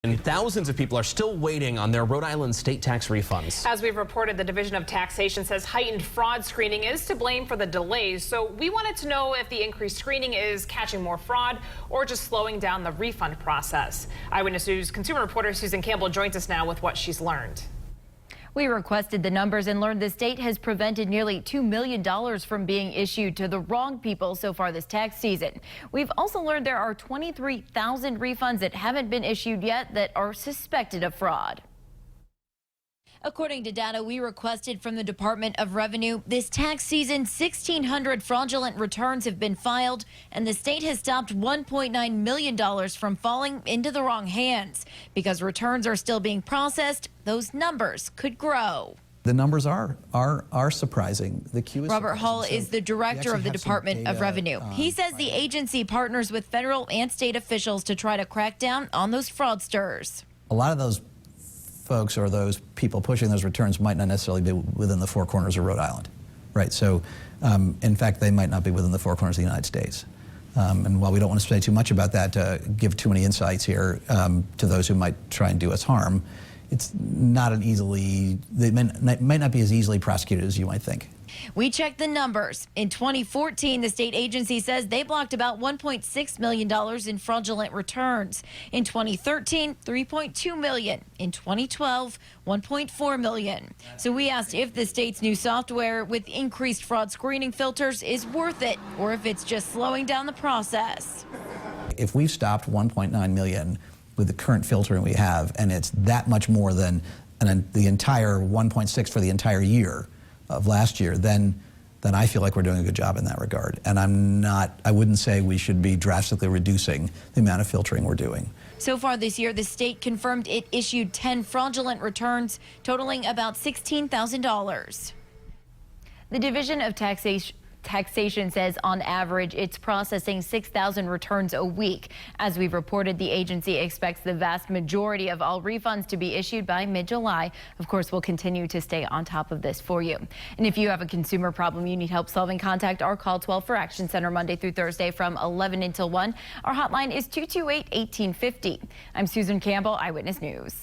And thousands of people are still waiting on their Rhode Island state tax refunds. As we've reported, the Division of Taxation says heightened fraud screening is to blame for the delays. So we wanted to know if the increased screening is catching more fraud or just slowing down the refund process. Eyewitness News consumer reporter Susan Campbell joins us now with what she's learned. We requested the numbers and learned the state has prevented nearly $2 million from being issued to the wrong people so far this tax season. We've also learned there are 23,000 refunds that haven't been issued yet that are suspected of fraud. According to data we requested from the Department of Revenue, this tax season, 1,600 fraudulent returns have been filed, and the state has stopped $1.9 million from falling into the wrong hands. Because returns are still being processed, those numbers could grow. The numbers are surprising. The queue is Robert surprising. Hall So is the director of the we actually have some Department of data Revenue. He says the agency partners with federal and state officials to try to crack down on those fraudsters. A lot of those folks or those people pushing those returns might not necessarily be within the four corners of Rhode Island, right? So, in fact, they might not be within the four corners of the United States. And while we don't want to say too much about that, to give too many insights here to those who might try and do us harm, it's not an easily, they might not be as easily prosecuted as you might think. We checked the numbers. In 2014, the state agency says they blocked about $1.6 million in fraudulent returns. In 2013, $3.2 million. In 2012, $1.4 million. So we asked if the state's new software with increased fraud screening filters is worth it, or if it's just slowing down the process. If we've stopped 1.9 million with the current filtering we have, and it's that much more than the entire 1.6 for the entire year of last year, then I feel like we're doing a good job in that regard. And I wouldn't say we should be drastically reducing the amount of filtering we're doing. So far this year, the state confirmed it issued 10 fraudulent returns, totaling about $16,000. The Division of Taxation says on average it's processing 6,000 returns a week. As we've reported, the agency expects the vast majority of all refunds to be issued by mid-July. Of course, we'll continue to stay on top of this for you. And if you have a consumer problem you need help solving, contact our Call 12 for Action Center Monday through Thursday from 11 until 1. Our hotline is 228-1850. I'm Susan Campbell, Eyewitness News.